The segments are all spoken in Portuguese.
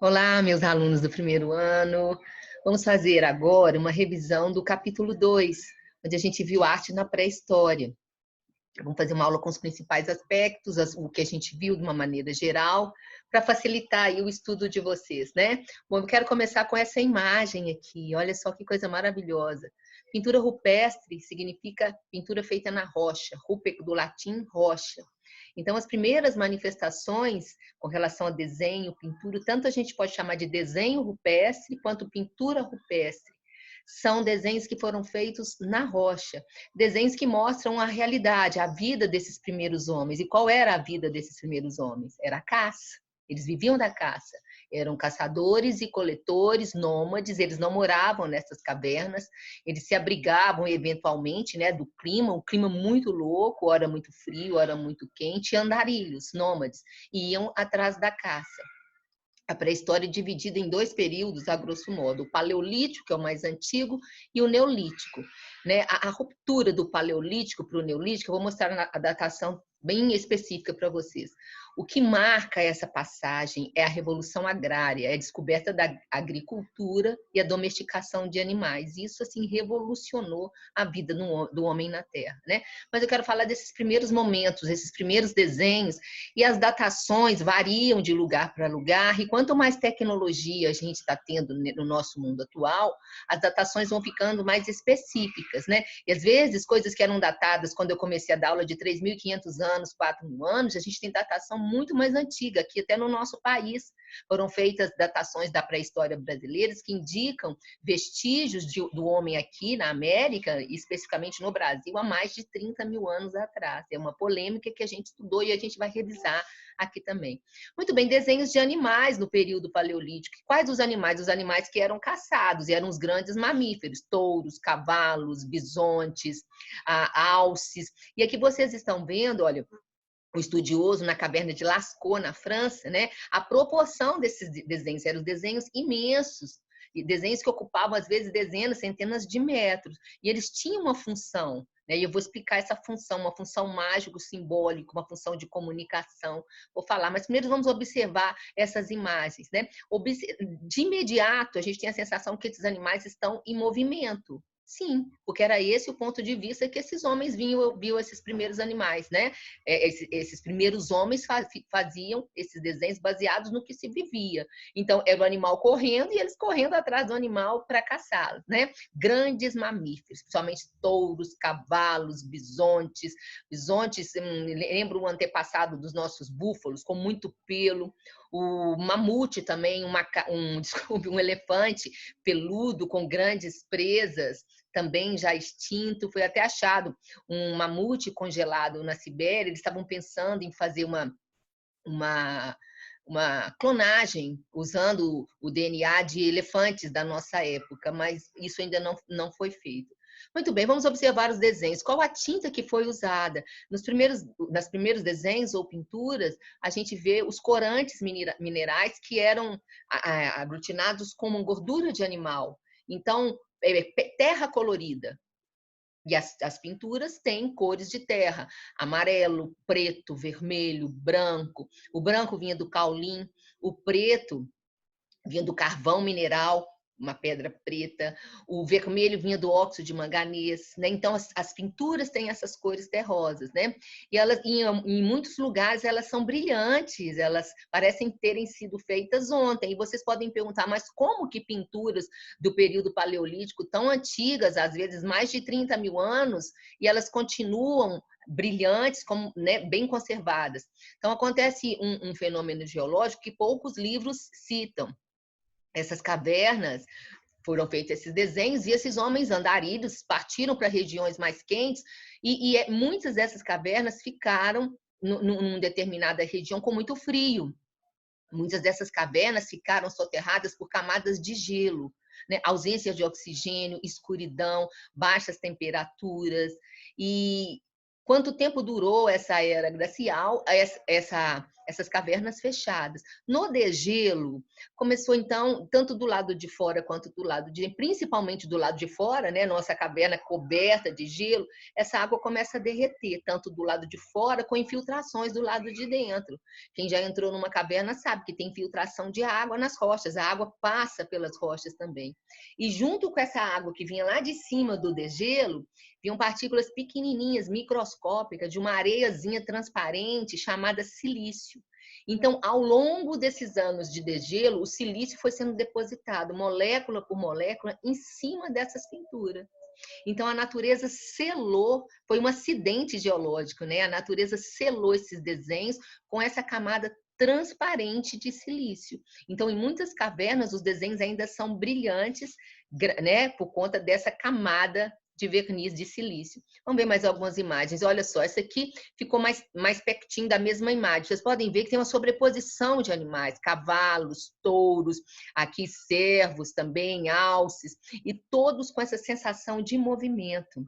Olá, meus alunos do primeiro ano. Vamos fazer agora uma revisão do capítulo 2, onde a gente viu arte na pré-história. Vamos fazer uma aula com os principais aspectos, o que a gente viu de uma maneira geral, para facilitar aí o estudo de vocês, né? Bom, eu quero começar com essa imagem aqui. Olha só que coisa maravilhosa. Pintura rupestre significa pintura feita na rocha, rupe do latim rocha. Então, as primeiras manifestações com relação a desenho, pintura, tanto a gente pode chamar de desenho rupestre quanto pintura rupestre. São desenhos que foram feitos na rocha, desenhos que mostram a realidade, a vida desses primeiros homens. E qual era a vida desses primeiros homens? Era a caça. Eles viviam da caça. Eram caçadores e coletores, nômades, eles não moravam nessas cavernas, eles se abrigavam eventualmente, né, do clima, um clima muito louco, ora muito frio, ora muito quente, e andarilhos, nômades, e iam atrás da caça. A pré-história é dividida em dois períodos, a grosso modo, o Paleolítico, que é o mais antigo, e o Neolítico. Né? A ruptura do Paleolítico para o Neolítico, eu vou mostrar a datação bem específica para vocês. O que marca essa passagem é a Revolução Agrária, é a descoberta da agricultura e a domesticação de animais. Isso, assim, revolucionou a vida do homem na Terra, né? Mas eu quero falar desses primeiros momentos, esses primeiros desenhos, e as datações variam de lugar para lugar, e quanto mais tecnologia a gente está tendo no nosso mundo atual, as datações vão ficando mais específicas, né? E às vezes, coisas que eram datadas quando eu comecei a dar aula de 3.500 anos, 4.000 anos, a gente tem datação muito mais antiga, aqui até no nosso país. Foram feitas datações da pré-história brasileira que indicam vestígios do homem aqui na América, especificamente no Brasil, há mais de 30.000 anos atrás. É uma polêmica que a gente estudou e a gente vai revisar aqui também. Muito bem, desenhos de animais no período paleolítico. Quais os animais? Os animais que eram caçados, e eram os grandes mamíferos, touros, cavalos, bisontes, alces. E aqui vocês estão vendo, olha, o estudioso na caverna de Lascaux, na França, né? A proporção desses desenhos, eram desenhos imensos, e desenhos que ocupavam, às vezes, dezenas, centenas de metros. E eles tinham uma função, né? E eu vou explicar essa função, uma função mágico-simbólica, uma função de comunicação. Vou falar, mas primeiro vamos observar essas imagens, né? De imediato, a gente tem a sensação que esses animais estão em movimento. Sim, porque era esse o ponto de vista que esses homens viam esses primeiros animais, né? Esses primeiros homens faziam esses desenhos baseados no que se vivia. Então, era o animal correndo e eles correndo atrás do animal para caçá-lo, né? Grandes mamíferos, principalmente touros, cavalos, bisontes. Bisontes, lembro o antepassado dos nossos búfalos, com muito pelo. O mamute também, desculpe, um elefante peludo com grandes presas, também já extinto. Foi até achado um mamute congelado na Sibéria. Eles estavam pensando em fazer uma clonagem usando o DNA de elefantes da nossa época, mas isso ainda não foi feito. Muito bem, vamos observar os desenhos. Qual a tinta que foi usada? Nos primeiros desenhos ou pinturas, a gente vê os corantes minerais que eram aglutinados como gordura de animal. Então, terra colorida. E as pinturas têm cores de terra: amarelo, preto, vermelho, branco. O branco vinha do caulim, o preto vinha do carvão mineral, uma pedra preta, o vermelho vinha do óxido de manganês, né? Então as pinturas têm essas cores terrosas, né? E elas, em muitos lugares, elas são brilhantes, elas parecem terem sido feitas ontem. E vocês podem perguntar, mas como que pinturas do período paleolítico, tão antigas, às vezes mais de 30.000 anos, e elas continuam brilhantes, como, né, bem conservadas? Então acontece um fenômeno geológico que poucos livros citam. Essas cavernas foram feitos esses desenhos, e esses homens andarilhos partiram para regiões mais quentes, e muitas dessas cavernas ficaram numa determinada região com muito frio. Muitas dessas cavernas ficaram soterradas por camadas de gelo, né? Ausência de oxigênio, escuridão, baixas temperaturas. E quanto tempo durou essa era glacial, essa essas cavernas fechadas. No degelo, começou então, tanto do lado de fora quanto do lado principalmente do lado de fora, né, nossa caverna coberta de gelo, essa água começa a derreter, tanto do lado de fora, com infiltrações do lado de dentro. Quem já entrou numa caverna sabe que tem infiltração de água nas rochas, a água passa pelas rochas também. E junto com essa água que vinha lá de cima do degelo, vinham partículas pequenininhas, microscópicas, de uma areiazinha transparente chamada silício. Então, ao longo desses anos de degelo, o silício foi sendo depositado, molécula por molécula, em cima dessas pinturas. Então, a natureza selou, foi um acidente geológico, né? A natureza selou esses desenhos com essa camada transparente de silício. Então, em muitas cavernas, os desenhos ainda são brilhantes, né? Por conta dessa camada de verniz de silício. Vamos ver mais algumas imagens. Olha só, essa aqui ficou mais pertinho da mesma imagem. Vocês podem ver que tem uma sobreposição de animais, cavalos, touros, aqui cervos também, alces, e todos com essa sensação de movimento.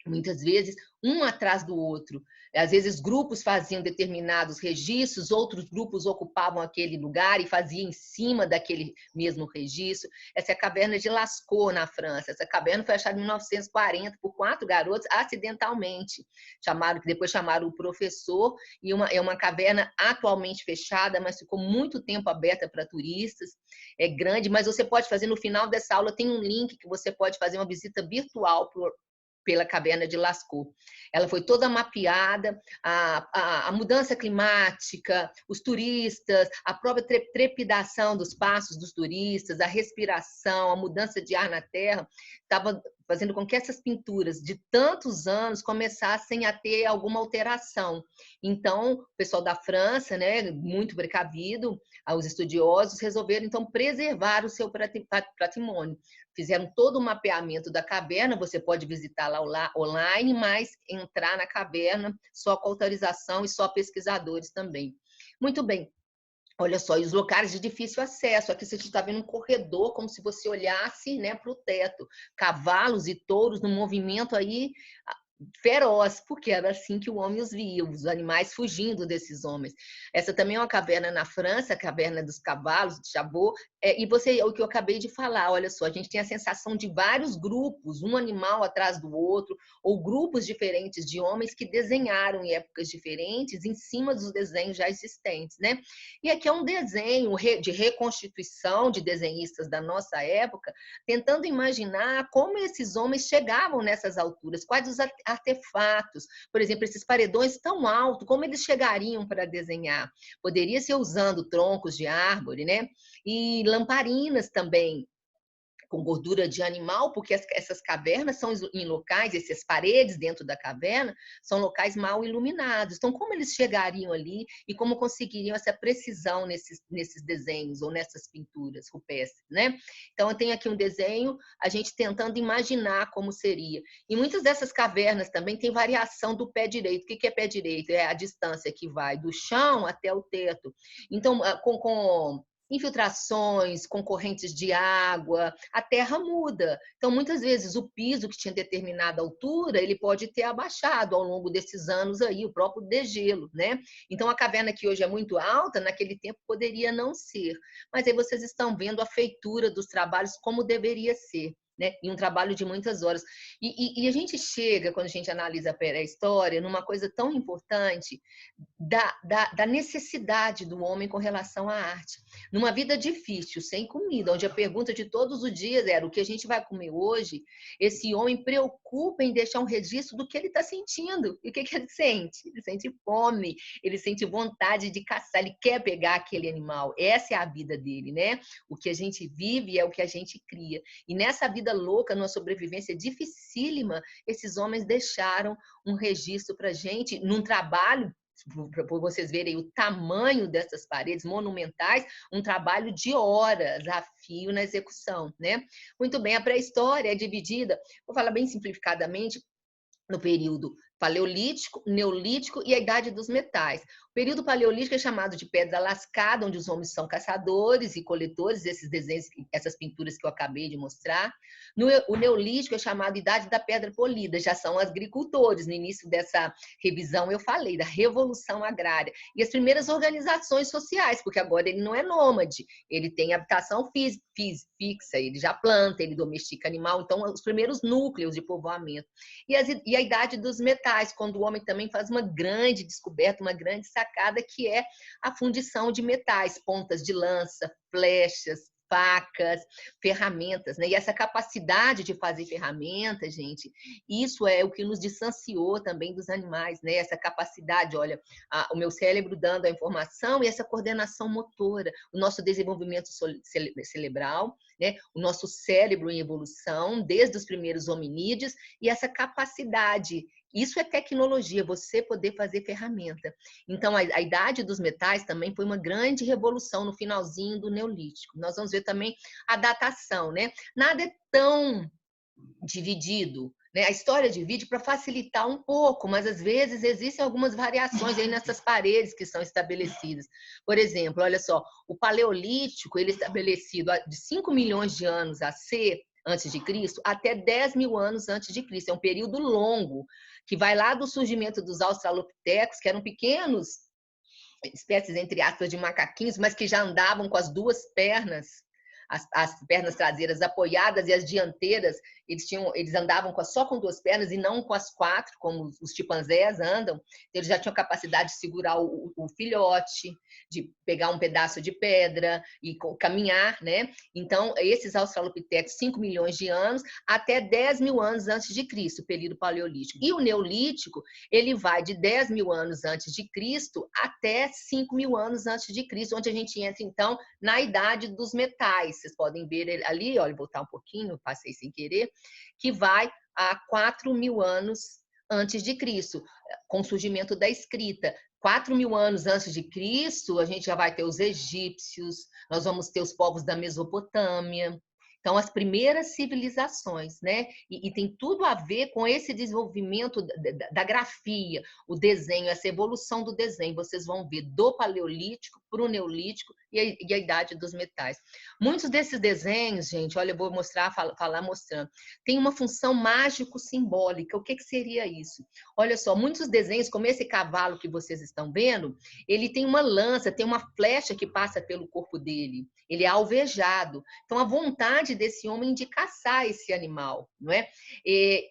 Muitas vezes, um atrás do outro. Às vezes, grupos faziam determinados registros, outros grupos ocupavam aquele lugar e faziam em cima daquele mesmo registro. Essa é a caverna de Lascaux, na França. Essa caverna foi achada em 1940 por 4 garotos, acidentalmente. Depois chamaram o professor, e é uma caverna atualmente fechada, mas ficou muito tempo aberta para turistas. É grande, mas você pode fazer, no final dessa aula, tem um link que você pode fazer uma visita virtual pela caverna de Lascaux. Ela foi toda mapeada, a mudança climática, os turistas, a própria trepidação dos passos dos turistas, a respiração, a mudança de ar na Terra, estava fazendo com que essas pinturas de tantos anos começassem a ter alguma alteração. Então, o pessoal da França, né, muito precavido, os estudiosos resolveram, então, preservar o seu patrimônio. Fizeram todo o mapeamento da caverna, você pode visitar lá online, mas entrar na caverna só com autorização e só pesquisadores também. Muito bem. Olha só, e os locais de difícil acesso. Aqui você está vendo um corredor, como se você olhasse, né, para o teto. Cavalos e touros no movimento aí feroz, porque era assim que o homem os via, os animais fugindo desses homens. Essa também é uma caverna na França, a caverna dos cavalos, de Chabot, e o que eu acabei de falar, olha só, a gente tem a sensação de vários grupos, um animal atrás do outro, ou grupos diferentes de homens que desenharam em épocas diferentes, em cima dos desenhos já existentes, né? E aqui é um desenho de reconstituição de desenhistas da nossa época, tentando imaginar como esses homens chegavam nessas alturas, quais os artefatos, por exemplo, esses paredões tão altos, como eles chegariam para desenhar? Poderia ser usando troncos de árvore, né? E lamparinas também, com gordura de animal, porque essas cavernas são em locais, essas paredes dentro da caverna, são locais mal iluminados. Então, como eles chegariam ali e como conseguiriam essa precisão nesses desenhos ou nessas pinturas rupestres, né? Então, eu tenho aqui um desenho, a gente tentando imaginar como seria. E muitas dessas cavernas também tem variação do pé direito. O que é pé direito? É a distância que vai do chão até o teto. Então, com infiltrações, com correntes de água, a terra muda. Então, muitas vezes, o piso que tinha determinada altura, ele pode ter abaixado ao longo desses anos aí, o próprio degelo, né? Então, a caverna que hoje é muito alta, naquele tempo poderia não ser. Mas aí vocês estão vendo a feitura dos trabalhos como deveria ser, né? E um trabalho de muitas horas. E a gente chega, quando a gente analisa a pré-história, numa coisa tão importante da necessidade do homem com relação à arte. Numa vida difícil, sem comida, onde a pergunta de todos os dias era o que a gente vai comer hoje, esse homem preocupa em deixar um registro do que ele está sentindo. E o que ele sente? Ele sente fome, ele sente vontade de caçar, ele quer pegar aquele animal. Essa é a vida dele, né? O que a gente vive é o que a gente cria. E nessa vida louca, numa sobrevivência dificílima, esses homens deixaram um registro para a gente, num trabalho, para vocês verem o tamanho dessas paredes monumentais, um trabalho de horas a fio na execução, né? Muito bem, a pré-história é dividida, vou falar bem simplificadamente, no período Paleolítico, Neolítico e a Idade dos Metais. O período paleolítico é chamado de Pedra Lascada, onde os homens são caçadores e coletores, esses desenhos, essas pinturas que eu acabei de mostrar. O Neolítico é chamado Idade da Pedra Polida, já são agricultores. No início dessa revisão eu falei da Revolução Agrária. E as primeiras organizações sociais, porque agora ele não é nômade, ele tem habitação fixa, ele já planta, ele domestica animal, então os primeiros núcleos de povoamento. E a Idade dos Metais, quando o homem também faz uma grande descoberta, uma grande sacada, que é a fundição de metais, pontas de lança, flechas, facas, ferramentas, né? E essa capacidade de fazer ferramentas, gente, isso é o que nos distanciou também dos animais, né? Essa capacidade, olha, o meu cérebro dando a informação e essa coordenação motora, o nosso desenvolvimento cerebral, né? O nosso cérebro em evolução, desde os primeiros hominídeos, e essa capacidade. Isso é tecnologia, você poder fazer ferramenta. Então, a Idade dos Metais também foi uma grande revolução no finalzinho do Neolítico. Nós vamos ver também a datação, né? Nada é tão dividido, né? A história divide para facilitar um pouco, mas às vezes existem algumas variações aí nessas paredes que são estabelecidas. Por exemplo, olha só, o Paleolítico, ele é estabelecido de 5 milhões de anos antes de Cristo, até 10 mil anos antes de Cristo. É um período longo, que vai lá do surgimento dos australopitecos, que eram pequenos espécies, entre aspas, de macaquinhos, mas que já andavam com as duas pernas, as pernas traseiras apoiadas e as dianteiras, eles andavam só com duas pernas e não com as quatro, como os chimpanzés andam. Eles já tinham capacidade de segurar o filhote, de pegar um pedaço de pedra e caminhar, né? Então, esses australopitecos, 5 milhões de anos, até 10 mil anos antes de Cristo, período paleolítico. E o Neolítico, ele vai de 10 mil anos antes de Cristo até 5 mil anos antes de Cristo, onde a gente entra, então, na Idade dos Metais. Vocês podem ver ali, olha, voltar um pouquinho, passei sem querer, que vai a 4 mil anos antes de Cristo, com o surgimento da escrita. 4 mil anos antes de Cristo, a gente já vai ter os egípcios, nós vamos ter os povos da Mesopotâmia. Então, as primeiras civilizações, né? E tem tudo a ver com esse desenvolvimento da grafia, o desenho, essa evolução do desenho. Vocês vão ver do Paleolítico para o Neolítico e a Idade dos Metais. Muitos desses desenhos, gente, olha, eu vou mostrar, falar mostrando, tem uma função mágico-simbólica. O que seria isso? Olha só, muitos desenhos, como esse cavalo que vocês estão vendo, ele tem uma lança, tem uma flecha que passa pelo corpo dele. Ele é alvejado. Então, a vontade desse homem de caçar esse animal, não é?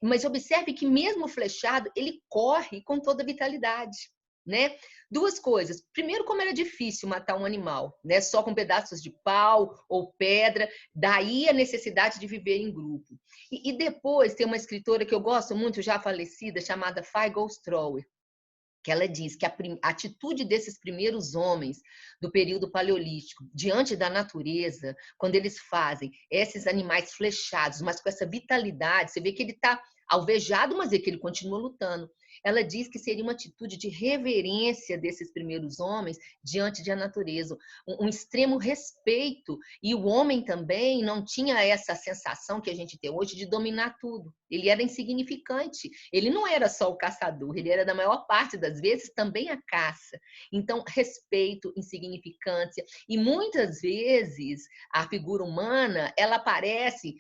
Mas observe que mesmo flechado, ele corre com toda a vitalidade, né? Duas coisas. Primeiro, como era difícil matar um animal, né? Só com pedaços de pau ou pedra, daí a necessidade de viver em grupo. E depois tem uma escritora que eu gosto muito, já falecida, chamada Fay Goldstrauer, que ela diz que a atitude desses primeiros homens do período paleolítico diante da natureza, quando eles fazem esses animais flechados, mas com essa vitalidade, você vê que ele está alvejado, mas é que ele continua lutando. Ela diz que seria uma atitude de reverência desses primeiros homens diante da natureza, um extremo respeito. E o homem também não tinha essa sensação que a gente tem hoje de dominar tudo. Ele era insignificante. Ele não era só o caçador, ele era, da maior parte das vezes, também a caça. Então, respeito, insignificância. E muitas vezes a figura humana, ela aparece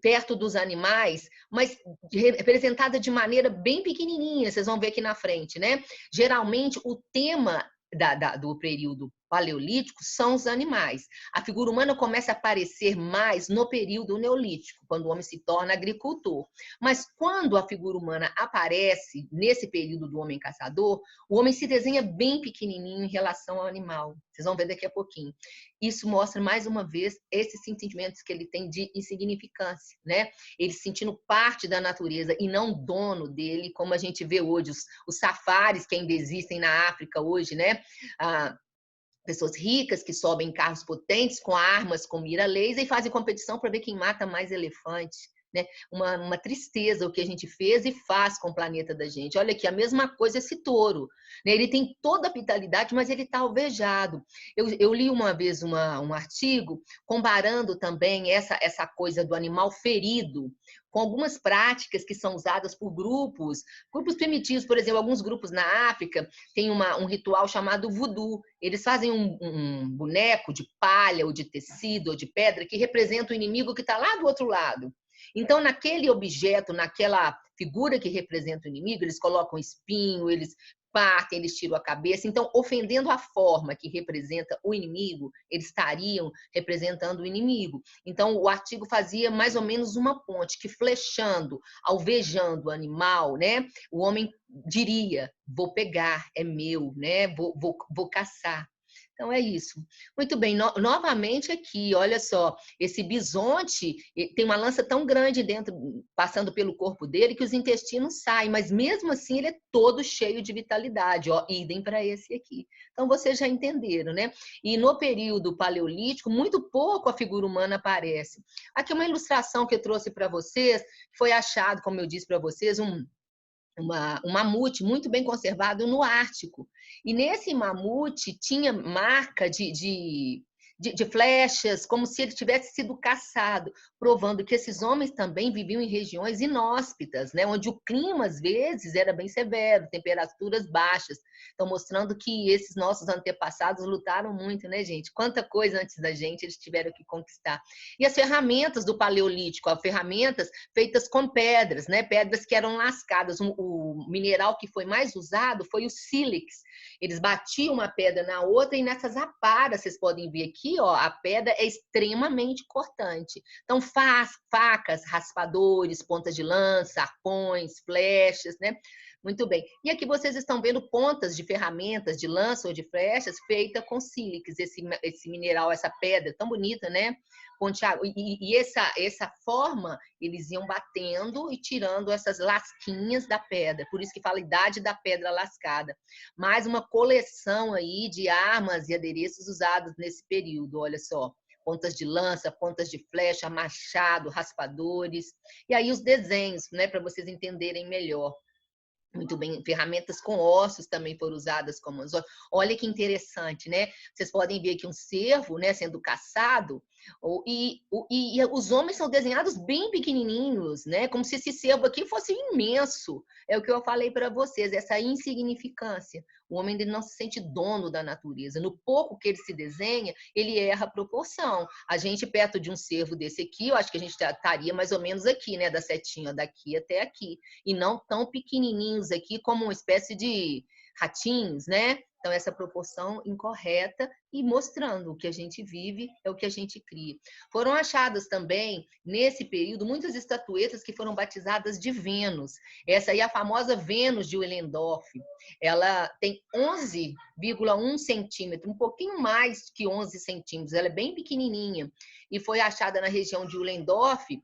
perto dos animais, mas representada de maneira bem pequenininha, vocês vão ver aqui na frente, né? Geralmente, o tema do período paleolítico são os animais. A figura humana começa a aparecer mais no período neolítico, quando o homem se torna agricultor. Mas quando a figura humana aparece nesse período do homem caçador, o homem se desenha bem pequenininho em relação ao animal. Vocês vão ver daqui a pouquinho. Isso mostra, mais uma vez, esses sentimentos que ele tem de insignificância, né? Ele se sentindo parte da natureza e não dono dele, como a gente vê hoje, os safaris que ainda existem na África hoje, né? Pessoas ricas que sobem em carros potentes com armas, com mira laser e fazem competição para ver quem mata mais elefante. né? Uma tristeza o que a gente fez e faz com o planeta da gente. Olha aqui, a mesma coisa esse touro, né? Ele tem toda a vitalidade, mas ele está alvejado. Eu li uma vez um artigo comparando também essa coisa do animal ferido com algumas práticas que são usadas por grupos primitivos, por exemplo, alguns grupos na África têm um ritual chamado voodoo. Eles fazem um boneco de palha ou de tecido ou de pedra que representa o inimigo que está lá do outro lado. Então, naquele objeto, naquela figura que representa o inimigo, eles colocam espinho, eles partem, eles tiram a cabeça. Então, ofendendo a forma que representa o inimigo, eles estariam representando o inimigo. Então, o artigo fazia mais ou menos uma ponte, que flechando, alvejando o animal, né? O homem diria, vou pegar, é meu, né? Vou caçar. Então, é isso. Muito bem, novamente aqui, olha só, esse bisonte tem uma lança tão grande dentro, passando pelo corpo dele, que os intestinos saem, mas mesmo assim ele é todo cheio de vitalidade, ó, idem para esse aqui. Então, vocês já entenderam, né? E no período paleolítico, muito pouco a figura humana aparece. Aqui uma ilustração que eu trouxe para vocês, foi achado, como eu disse para vocês, um mamute muito bem conservado no Ártico. E nesse mamute tinha marca de flechas, como se ele tivesse sido caçado, provando que esses homens também viviam em regiões inóspitas, né? Onde o clima, às vezes, era bem severo, temperaturas baixas. Então, mostrando que esses nossos antepassados lutaram muito, né, gente? Quanta coisa antes da gente eles tiveram que conquistar. E as ferramentas do Paleolítico, as ferramentas feitas com pedras, né? Pedras que eram lascadas. O mineral que foi mais usado foi o sílex. Eles batiam uma pedra na outra e nessas aparas, vocês podem ver aqui, ó, a pedra é extremamente cortante. Então, facas, raspadores, pontas de lança, arpões, flechas, né? Muito bem. E aqui vocês estão vendo pontas de ferramentas, de lança ou de flechas, feita com sílex, esse mineral, essa pedra tão bonita, né? Ponteado. E essa forma, eles iam batendo e tirando essas lasquinhas da pedra. Por isso que fala idade da pedra lascada. Mais uma coleção aí de armas e adereços usados nesse período, olha só. Pontas de lança, pontas de flecha, machado, raspadores. E aí os desenhos, né, para vocês entenderem melhor. Muito bem, ferramentas com ossos também foram usadas como anzol. Olha que interessante, né? Vocês podem ver aqui um cervo, né, sendo caçado, e os homens são desenhados bem pequenininhos, né? Como se esse cervo aqui fosse imenso. É o que eu falei para vocês, essa insignificância. O homem ele não se sente dono da natureza. No pouco que ele se desenha, ele erra a proporção. A gente, perto de um cervo desse aqui, eu acho que a gente estaria mais ou menos aqui, né? Da setinha daqui até aqui. E não tão pequenininhos aqui como uma espécie de ratinhos, né? Então, essa proporção incorreta e mostrando o que a gente vive é o que a gente cria. Foram achadas também, nesse período, muitas estatuetas que foram batizadas de Vênus. Essa aí é a famosa Vênus de Willendorf. Ela tem 11,1 centímetro, um pouquinho mais que 11 centímetros. Ela é bem pequenininha e foi achada na região de Willendorf.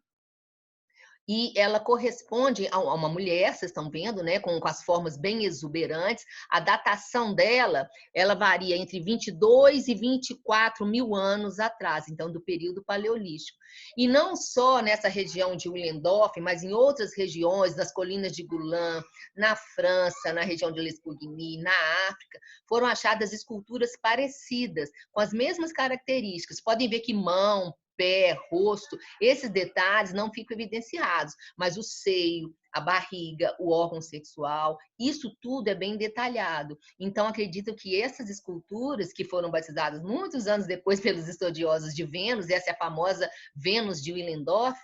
E ela corresponde a uma mulher, vocês estão vendo, né, com as formas bem exuberantes. A datação dela, ela varia entre 22 e 24 mil anos atrás, então do período paleolítico. E não só nessa região de Willendorf, mas em outras regiões, nas colinas de Golan, na França, na região de Lespugny, na África, foram achadas esculturas parecidas, com as mesmas características. Podem ver que mão, pé, rosto, esses detalhes não ficam evidenciados, mas o seio, a barriga, o órgão sexual, isso tudo é bem detalhado. Então, acredito que essas esculturas, que foram batizadas muitos anos depois pelos estudiosos de Vênus, essa é a famosa Vênus de Willendorf,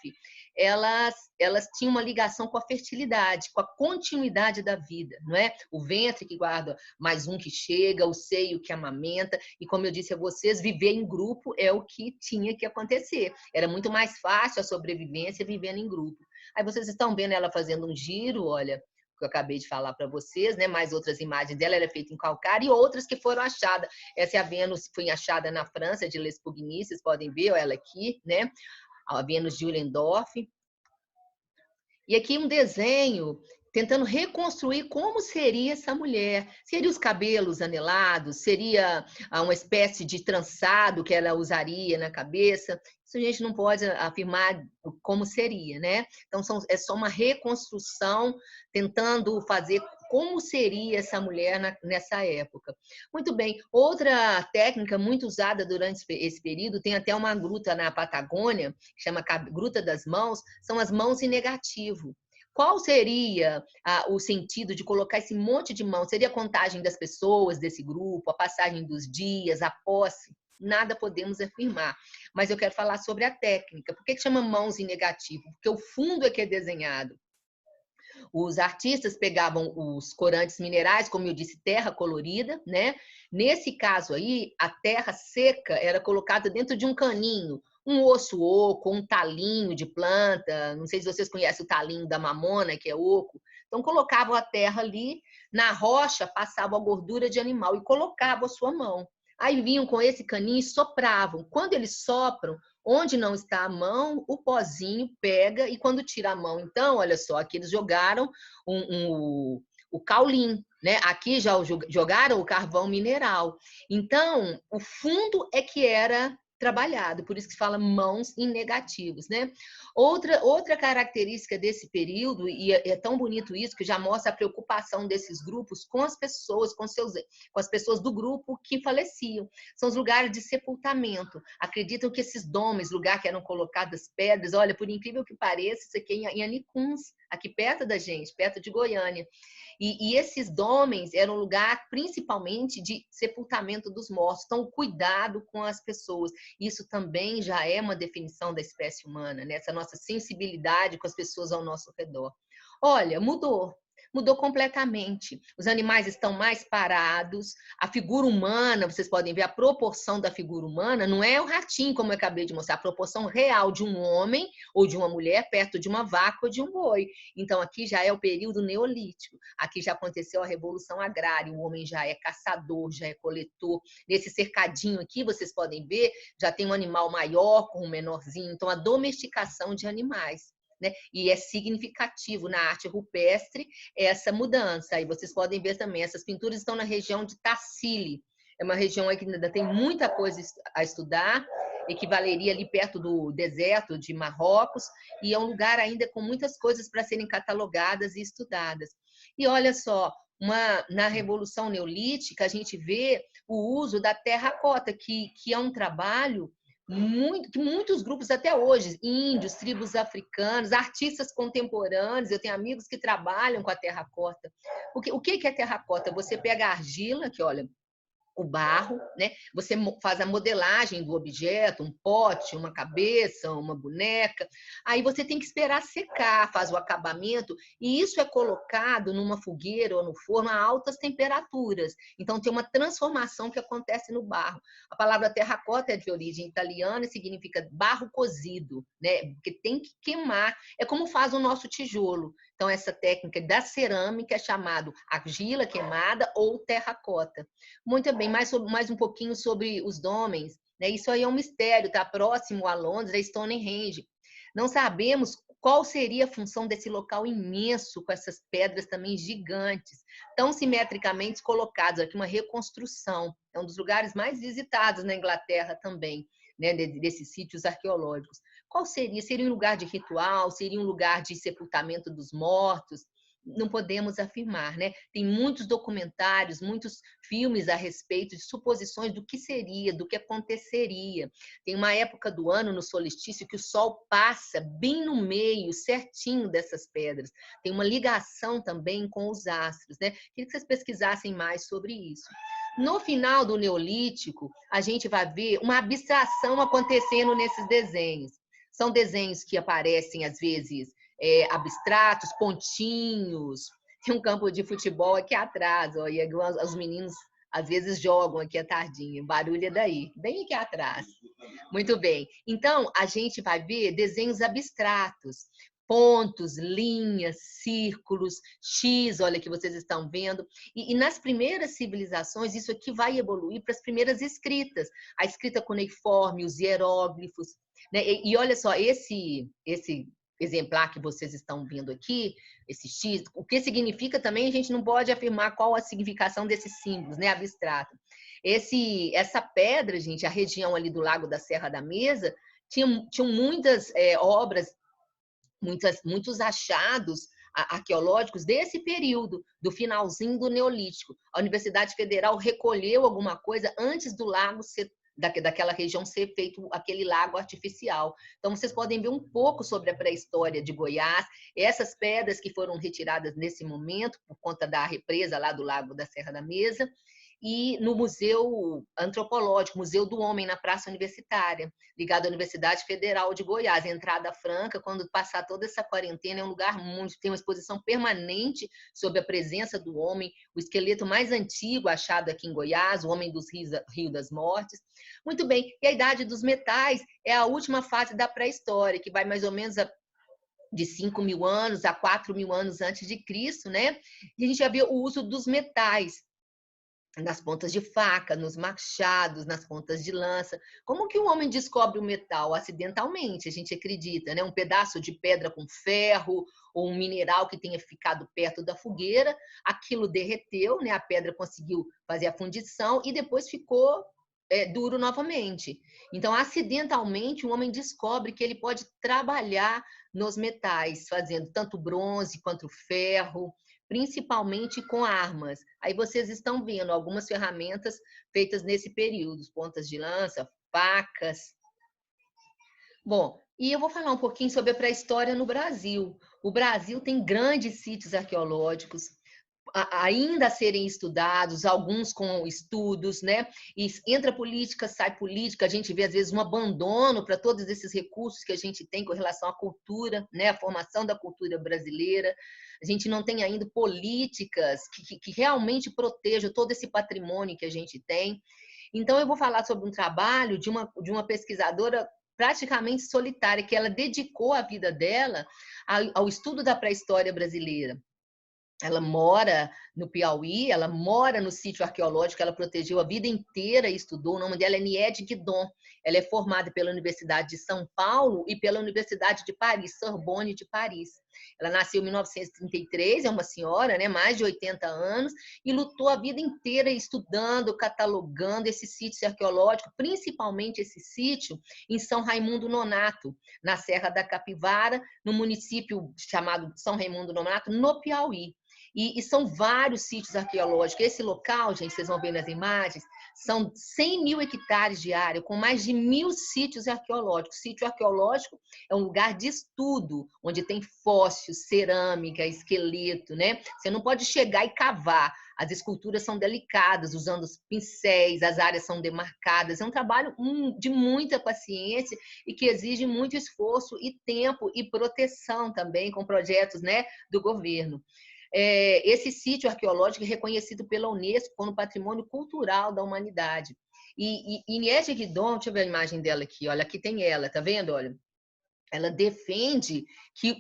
elas tinham uma ligação com a fertilidade, com a continuidade da vida, não é? O ventre que guarda mais um que chega, o seio que amamenta, e como eu disse a vocês, viver em grupo é o que tinha que acontecer. Era muito mais fácil a sobrevivência vivendo em grupo. Aí vocês estão vendo ela fazendo um giro, olha, que eu acabei de falar para vocês, né? Mais outras imagens dela, era feita em calcário, e outras que foram achadas. Essa é a Vênus, foi achada na França, de Lespugny, vocês podem ver ela aqui, né? A Vênus de Willendorf. E aqui um desenho tentando reconstruir como seria essa mulher. Seria os cabelos anelados? Seria uma espécie de trançado que ela usaria na cabeça? Isso a gente não pode afirmar como seria, né? Então, é só uma reconstrução, tentando fazer como seria essa mulher nessa época. Muito bem. Outra técnica muito usada durante esse período, tem até uma gruta na Patagônia, que chama Gruta das Mãos, são as mãos em negativo. Qual seria o sentido de colocar esse monte de mãos? Seria a contagem das pessoas desse grupo, a passagem dos dias, a posse? Nada podemos afirmar. Mas eu quero falar sobre a técnica. Por que chama mãos em negativo? Porque o fundo é que é desenhado. Os artistas pegavam os corantes minerais, como eu disse, terra colorida, né? Nesse caso aí, a terra seca era colocada dentro de um caninho, um osso oco, um talinho de planta, não sei se vocês conhecem o talinho da mamona, que é oco. Então, colocavam a terra ali, na rocha passavam a gordura de animal e colocavam a sua mão. Aí vinham com esse caninho e sopravam. Quando eles sopram, onde não está a mão, o pozinho pega e quando tira a mão, então, olha só, aqui eles jogaram o caulim, né? Aqui já jogaram o carvão mineral. Então, o fundo é que era trabalhado, por isso que fala mãos em negativos, né? Outra característica desse período, e é tão bonito isso, que já mostra a preocupação desses grupos com as pessoas, com as pessoas do grupo que faleciam. São os lugares de sepultamento. Acreditam que esses domes, lugar que eram colocadas pedras, olha, por incrível que pareça, isso aqui é em Anicuns, aqui perto da gente, perto de Goiânia. E esses domens eram um lugar principalmente de sepultamento dos mortos. Então, cuidado com as pessoas. Isso também já é uma definição da espécie humana, né? Essa nossa sensibilidade com as pessoas ao nosso redor. Olha, mudou completamente. Os animais estão mais parados, a figura humana, vocês podem ver a proporção da figura humana, não é o ratinho, como eu acabei de mostrar, a proporção real de um homem ou de uma mulher perto de uma vaca ou de um boi. Então, aqui já é o período neolítico, aqui já aconteceu a revolução agrária, o homem já é caçador, já é coletor. Nesse cercadinho aqui, vocês podem ver, já tem um animal maior com um menorzinho, então a domesticação de animais. Né? E é significativo na arte rupestre essa mudança. Aí vocês podem ver também, essas pinturas estão na região de Tassili. É uma região aí que ainda tem muita coisa a estudar, equivaleria ali perto do deserto de Marrocos, e é um lugar ainda com muitas coisas para serem catalogadas e estudadas. E olha só, na Revolução Neolítica, a gente vê o uso da terracota, que é um trabalho que muitos grupos até hoje, índios, tribos africanas, artistas contemporâneos, eu tenho amigos que trabalham com a terracota. Porque o que é terracota? Você pega a argila, que olha, o barro, né? Você faz a modelagem do objeto, um pote, uma cabeça, uma boneca. Aí você tem que esperar secar, faz o acabamento, e isso é colocado numa fogueira ou no forno a altas temperaturas. Então tem uma transformação que acontece no barro. A palavra terracota é de origem italiana e significa barro cozido, né? Porque tem que queimar. É como faz o nosso tijolo. Então essa técnica da cerâmica é chamada argila queimada ou terracota. Muito bem, mais um pouquinho sobre os domens. Né? Isso aí é um mistério, está próximo a Londres, a Stonehenge. Não sabemos qual seria a função desse local imenso, com essas pedras também gigantes, tão simetricamente colocadas. Aqui uma reconstrução. É um dos lugares mais visitados na Inglaterra também, né? Desses sítios arqueológicos. Qual seria? Seria um lugar de ritual? Seria um lugar de sepultamento dos mortos? Não podemos afirmar, né? Tem muitos documentários, muitos filmes a respeito de suposições do que seria, do que aconteceria. Tem uma época do ano, no solstício, que o sol passa bem no meio, certinho dessas pedras. Tem uma ligação também com os astros, né? Queria que vocês pesquisassem mais sobre isso. No final do Neolítico, a gente vai ver uma abstração acontecendo nesses desenhos. São desenhos que aparecem, às vezes, abstratos, pontinhos. Tem um campo de futebol aqui atrás, ó, e os meninos às vezes jogam aqui à tardinha. O barulho é daí, bem aqui atrás. Muito bem. Então, a gente vai ver desenhos abstratos. Pontos, linhas, círculos, X, olha que vocês estão vendo. E nas primeiras civilizações, isso aqui vai evoluir para as primeiras escritas. A escrita cuneiforme, os hieróglifos. Né? E olha só, esse exemplar que vocês estão vendo aqui, esse X, o que significa também, a gente não pode afirmar qual a significação desses símbolos, né, abstrato. Essa pedra, gente, a região ali do Lago da Serra da Mesa, tinham muitas obras, muitos achados arqueológicos desse período, do finalzinho do Neolítico. A Universidade Federal recolheu alguma coisa antes do lago ser daquela região ser feito aquele lago artificial. Então, vocês podem ver um pouco sobre a pré-história de Goiás, essas pedras que foram retiradas nesse momento, por conta da represa lá do Lago da Serra da Mesa, e no Museu Antropológico, Museu do Homem, na Praça Universitária, ligado à Universidade Federal de Goiás. Entrada franca, quando passar toda essa quarentena, é um lugar onde tem uma exposição permanente sobre a presença do homem, o esqueleto mais antigo achado aqui em Goiás, o Homem dos Rios das Mortes. Muito bem, e a Idade dos Metais é a última fase da pré-história, que vai mais ou menos de 5.000 anos a 4.000 anos antes de Cristo, né? E a gente já vê o uso dos metais nas pontas de faca, nos machados, nas pontas de lança. Como que o homem descobre o metal? Acidentalmente, a gente acredita, né? Um pedaço de pedra com ferro ou um mineral que tenha ficado perto da fogueira, aquilo derreteu, né? A pedra conseguiu fazer a fundição e depois ficou duro novamente. Então, acidentalmente, o homem descobre que ele pode trabalhar nos metais, fazendo tanto bronze quanto ferro, principalmente com armas. Aí vocês estão vendo algumas ferramentas feitas nesse período, pontas de lança, facas. Bom, e eu vou falar um pouquinho sobre a pré-história no Brasil. O Brasil tem grandes sítios arqueológicos, ainda a serem estudados, alguns com estudos, né? E entra política, sai política, a gente vê às vezes um abandono para todos esses recursos que a gente tem com relação à cultura, né? A formação da cultura brasileira. A gente não tem ainda políticas que realmente protejam todo esse patrimônio que a gente tem. Então, eu vou falar sobre um trabalho de uma pesquisadora praticamente solitária, que ela dedicou a vida dela ao estudo da pré-história brasileira. Ela mora no Piauí, ela mora no sítio arqueológico, ela protegeu a vida inteira e estudou. O nome dela é Niede Guidon. Ela é formada pela Universidade de São Paulo e pela Universidade de Paris, Sorbonne de Paris. Ela nasceu em 1933, é uma senhora, né, mais de 80 anos, e lutou a vida inteira estudando, catalogando esses sítios arqueológicos, principalmente esse sítio em São Raimundo Nonato, na Serra da Capivara, no município chamado São Raimundo Nonato, no Piauí. E são vários sítios arqueológicos. Esse local, gente, vocês vão ver nas imagens, são 100.000 hectares de área, com mais de 1.000 sítios arqueológicos. Sítio arqueológico é um lugar de estudo, onde tem fósseis, cerâmica, esqueleto, né? Você não pode chegar e cavar. As esculturas são delicadas, usando os pincéis, as áreas são demarcadas. É um trabalho de muita paciência e que exige muito esforço e tempo e proteção também, com projetos, né, do governo. Esse sítio arqueológico é reconhecido pela Unesco como Patrimônio Cultural da Humanidade. E Niede Guidon, deixa eu ver a imagem dela aqui, olha, aqui tem ela, tá vendo? Olha, ela defende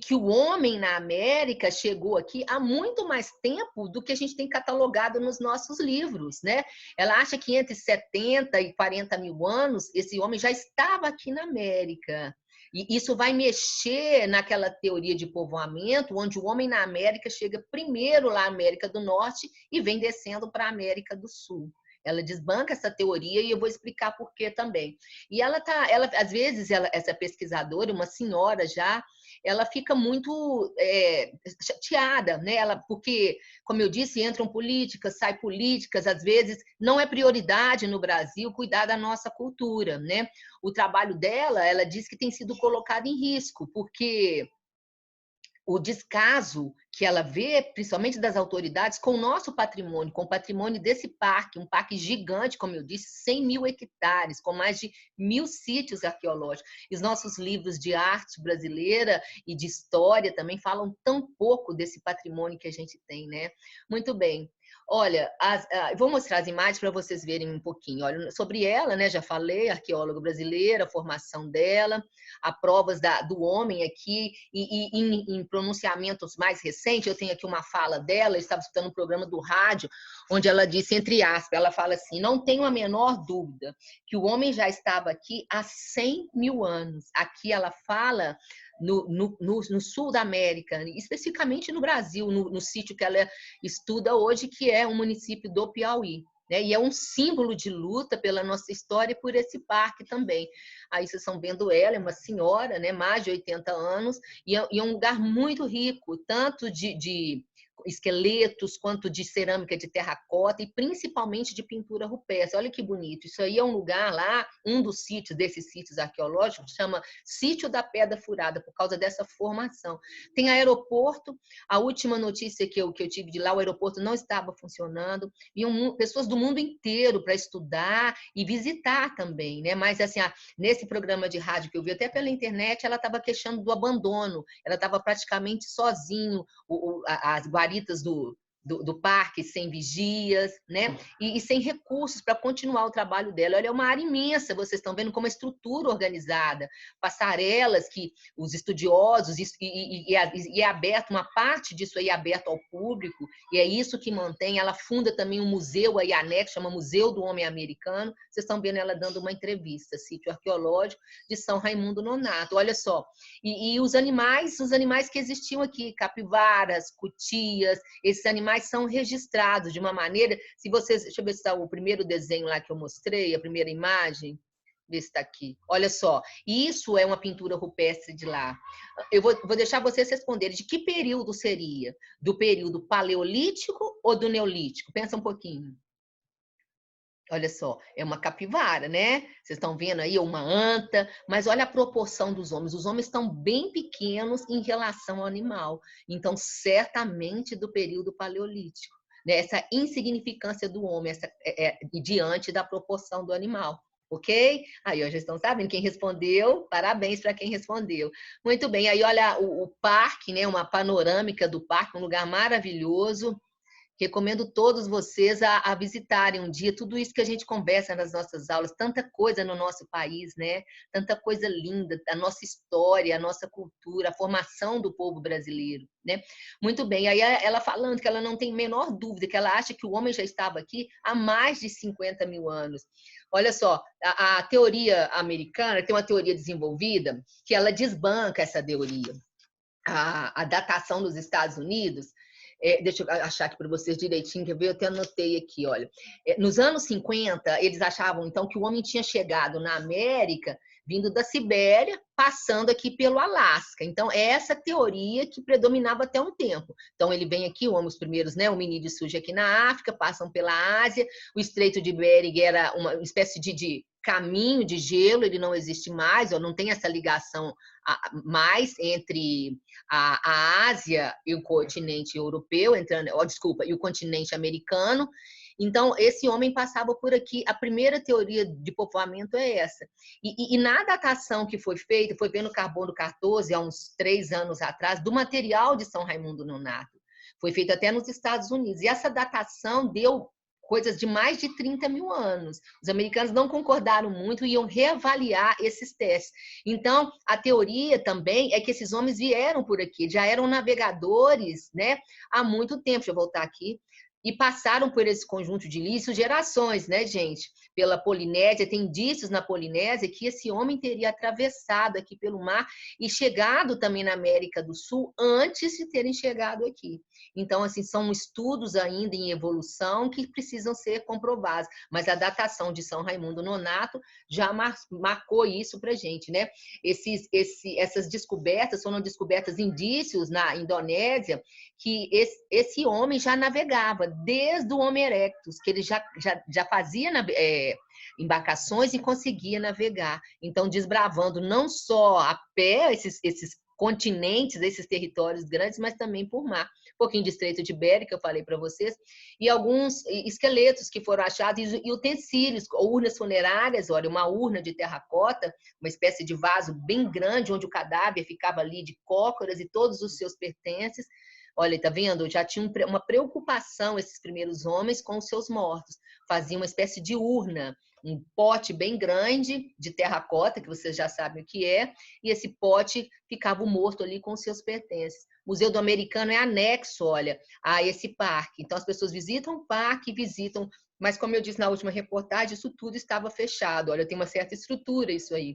que o homem na América chegou aqui há muito mais tempo do que a gente tem catalogado nos nossos livros, né? Ela acha que entre 70 e 40 mil anos, esse homem já estava aqui na América. E isso vai mexer naquela teoria de povoamento, onde o homem na América chega primeiro lá na América do Norte e vem descendo para a América do Sul. Ela desbanca essa teoria e eu vou explicar por quê também. E às vezes, essa pesquisadora, uma senhora já, ela fica muito chateada, né? Porque, como eu disse, entram políticas, saem políticas, às vezes não é prioridade no Brasil cuidar da nossa cultura, né? O trabalho dela, ela diz que tem sido colocado em risco, porque o descaso que ela vê, principalmente das autoridades, com o nosso patrimônio, com o patrimônio desse parque, um parque gigante, como eu disse, 100.000 hectares, com mais de 1.000 sítios arqueológicos. E os nossos livros de arte brasileira e de história também falam tão pouco desse patrimônio que a gente tem, né? Muito bem. Olha, vou mostrar as imagens para vocês verem um pouquinho. Olha, sobre ela, né? Já falei, arqueóloga brasileira, a formação dela, há provas do homem aqui, e em pronunciamentos mais recentes, eu tenho aqui uma fala dela, eu estava escutando um programa do rádio, onde ela disse, entre aspas, ela fala assim: não tenho a menor dúvida que o homem já estava aqui há 100.000 anos. Aqui ela fala no sul da América, especificamente no Brasil, no sítio que ela estuda hoje, que é um município do Piauí. Né? E é um símbolo de luta pela nossa história e por esse parque também. Aí vocês estão vendo ela, é uma senhora, né? Mais de 80 anos, e é um lugar muito rico, tanto de esqueletos, quanto de cerâmica de terracota e principalmente de pintura rupestre. Olha que bonito. Isso aí é um lugar lá, um dos sítios, desses sítios arqueológicos, chama Sítio da Pedra Furada, por causa dessa formação. Tem aeroporto, a última notícia que eu tive de lá, o aeroporto não estava funcionando, iam pessoas do mundo inteiro para estudar e visitar também, né? Mas assim, nesse programa de rádio que eu vi até pela internet, ela estava queixando do abandono, ela estava praticamente sozinho, as guaridas do parque sem vigias, né? E sem recursos para continuar o trabalho dela. Olha, é uma área imensa, vocês estão vendo como a estrutura organizada, passarelas que os estudiosos, e é aberto, uma parte disso aí é aberto ao público, e é isso que mantém. Ela funda também um museu aí anexo, chama Museu do Homem Americano. Vocês estão vendo ela dando uma entrevista, sítio arqueológico de São Raimundo Nonato. Olha só, e os animais que existiam aqui, capivaras, cutias, esses animais são registrados de uma maneira, se vocês, deixa eu ver se está o primeiro desenho lá que eu mostrei, a primeira imagem, ver se está aqui. Olha só, isso é uma pintura rupestre de lá. Eu vou deixar vocês responderem de que período seria? Do período paleolítico ou do neolítico? Pensa um pouquinho. Olha só, é uma capivara, né? Vocês estão vendo aí uma anta, mas olha a proporção dos homens. Os homens estão bem pequenos em relação ao animal. Então, certamente do período paleolítico, né? Essa insignificância do homem diante da proporção do animal. Ok? Aí, ó, já estão sabendo quem respondeu. Parabéns para quem respondeu. Muito bem. Aí, olha o parque, né? Uma panorâmica do parque, um lugar maravilhoso. Recomendo todos vocês a visitarem um dia tudo isso que a gente conversa nas nossas aulas, tanta coisa no nosso país, né? Tanta coisa linda, a nossa história, a nossa cultura, a formação do povo brasileiro, né? Muito bem, aí ela falando que ela não tem a menor dúvida, que ela acha que o homem já estava aqui há mais de 50 mil anos. Olha só, a teoria americana tem uma teoria desenvolvida que ela desbanca essa teoria. A datação nos Estados Unidos, deixa eu achar aqui para vocês direitinho, quer ver? Eu até anotei aqui, olha. Nos anos 50, eles achavam, então, que o homem tinha chegado na América vindo da Sibéria, passando aqui pelo Alasca. Então, é essa teoria que predominava até um tempo. Então, ele vem aqui, os primeiros, né, hominídeos surgem aqui na África, passam pela Ásia, o Estreito de Bering era uma espécie de caminho de gelo, ele não existe mais, ou não tem essa ligação mais entre a Ásia e o continente europeu, e o continente americano. Então, esse homem passava por aqui. A primeira teoria de povoamento é essa. E na datação que foi feita, foi vendo carbono 14, há uns 3 anos atrás, do material de São Raimundo Nonato. Foi feito até nos Estados Unidos. E essa datação deu coisas de mais de 30 mil anos. Os americanos não concordaram muito e iam reavaliar esses testes. Então, a teoria também é que esses homens vieram por aqui, já eram navegadores, né, há muito tempo. Deixa eu voltar aqui. E passaram por esse conjunto de ilhas, gerações, né, gente? Pela Polinésia, tem indícios na Polinésia que esse homem teria atravessado aqui pelo mar e chegado também na América do Sul antes de terem chegado aqui. Então, assim, são estudos ainda em evolução que precisam ser comprovados. Mas a datação de São Raimundo Nonato já marcou isso para a gente, né? Essas descobertas foram descobertas, indícios na Indonésia, que esse homem já navegava desde o Homo erectus, que ele já fazia embarcações e conseguia navegar. Então, desbravando não só a pé esses continentes, esses territórios grandes, mas também por mar. Um pouquinho de Estreito de Bering, que eu falei para vocês, e alguns esqueletos que foram achados, e utensílios, urnas funerárias, olha, uma urna de terracota, uma espécie de vaso bem grande, onde o cadáver ficava ali de cócoras e todos os seus pertences. Olha, tá vendo? Já tinha uma preocupação esses primeiros homens com os seus mortos. Faziam uma espécie de urna, um pote bem grande de terracota, que vocês já sabem o que é, e esse pote ficava o morto ali com os seus pertences. O Museu do Americano é anexo, olha, a esse parque. Então, as pessoas visitam o parque, visitam, mas como eu disse na última reportagem, isso tudo estava fechado. Olha, tem uma certa estrutura isso aí.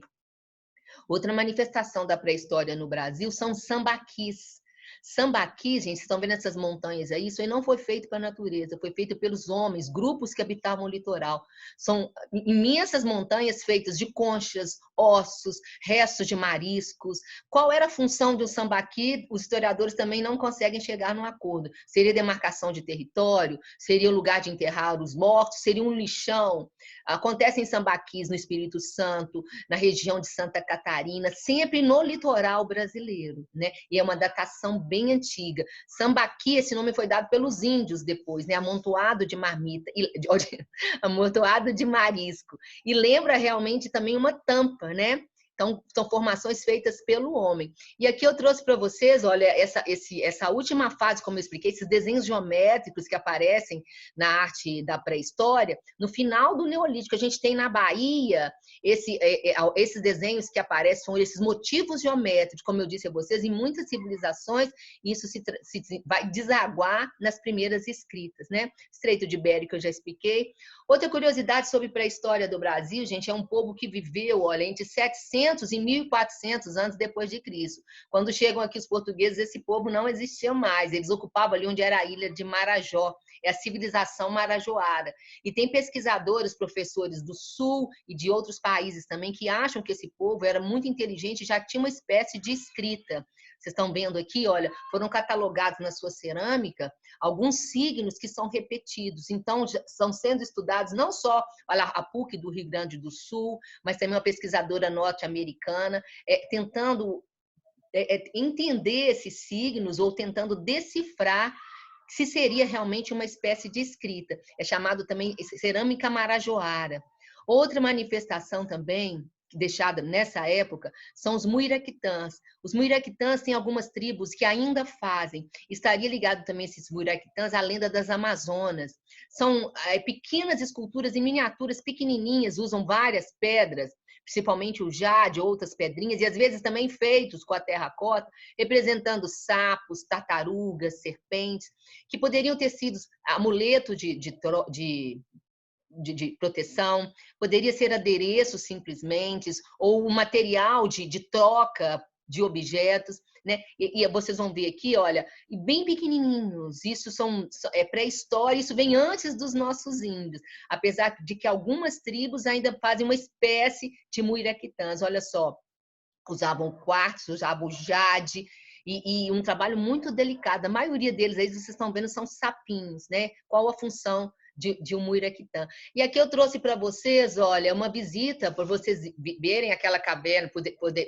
Outra manifestação da pré-história no Brasil são sambaquis. Sambaquis, gente, vocês estão vendo essas montanhas aí? Isso aí não foi feito para a natureza, foi feito pelos homens, grupos que habitavam o litoral. São imensas montanhas feitas de conchas, ossos, restos de mariscos. Qual era a função de um sambaqui? Os historiadores também não conseguem chegar num acordo. Seria demarcação de território? Seria o lugar de enterrar os mortos? Seria um lixão? Acontecem sambaquis no Espírito Santo, na região de Santa Catarina, sempre no litoral brasileiro, né? E é uma datação bem antiga. Sambaqui, esse nome foi dado pelos índios depois, né? Amontoado de marmita, amontoado de marisco. E lembra realmente também uma tampa, né? Então, são formações feitas pelo homem. E aqui eu trouxe para vocês, olha, essa última fase, como eu expliquei, esses desenhos geométricos que aparecem na arte da pré-história, no final do Neolítico. A gente tem na Bahia esses desenhos que aparecem, são esses motivos geométricos, como eu disse a vocês, em muitas civilizações, isso vai desaguar nas primeiras escritas, né? Estreito de Bering, que eu já expliquei. Outra curiosidade sobre pré-história do Brasil, gente, é um povo que viveu, olha, entre 700 e 1400 anos depois de Cristo. Quando chegam aqui os portugueses, esse povo não existia mais. Eles ocupavam ali onde era a ilha de Marajó, é a civilização marajoara. E tem pesquisadores, professores do Sul e de outros países também que acham que esse povo era muito inteligente e já tinha uma espécie de escrita. Vocês estão vendo aqui, olha, foram catalogados na sua cerâmica alguns signos que são repetidos. Então, estão sendo estudados não só a PUC do Rio Grande do Sul, mas também uma pesquisadora norte-americana, tentando entender esses signos ou tentando decifrar se seria realmente uma espécie de escrita. É chamado também cerâmica marajoara. Outra manifestação também deixada nessa época são os muiraquitãs. Os muiraquitãs têm algumas tribos que ainda fazem. Estaria ligado também esses muiraquitãs à lenda das Amazonas. São pequenas esculturas em miniaturas pequenininhas, usam várias pedras, principalmente o jade, outras pedrinhas, e às vezes também feitos com a terracota, representando sapos, tartarugas, serpentes, que poderiam ter sido amuleto de proteção, poderia ser adereço simplesmente, ou material de troca de objetos, né? E vocês vão ver aqui, olha, bem pequenininhos, isso é pré-história, isso vem antes dos nossos índios, apesar de que algumas tribos ainda fazem uma espécie de muiraquitãs, olha só, usavam quartzo, usavam jade, e um trabalho muito delicado. A maioria deles, aí vocês estão vendo, são sapinhos, né? Qual a função de um muiraquitã? E aqui eu trouxe para vocês, olha, uma visita, para vocês verem aquela caverna,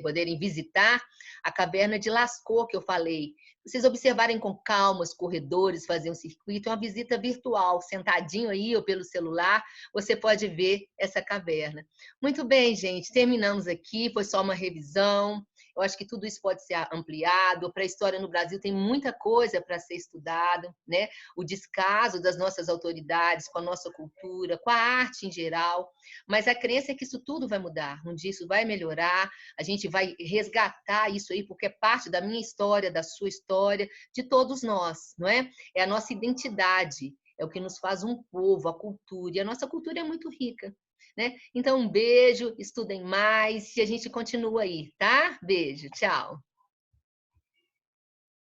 poderem visitar a caverna de Lascaux, que eu falei. Vocês observarem com calma os corredores, fazer um circuito, é uma visita virtual, sentadinho aí ou pelo celular, você pode ver essa caverna. Muito bem, gente, terminamos aqui, foi só uma revisão. Eu acho que tudo isso pode ser ampliado. Para a história no Brasil tem muita coisa para ser estudado, né? O descaso das nossas autoridades com a nossa cultura, com a arte em geral. Mas a crença é que isso tudo vai mudar. Um dia isso vai melhorar, a gente vai resgatar isso aí, porque é parte da minha história, da sua história, de todos nós, não é? É a nossa identidade, é o que nos faz um povo, a cultura. E a nossa cultura é muito rica, né? Então, um beijo, estudem mais e a gente continua aí, tá? Beijo, tchau.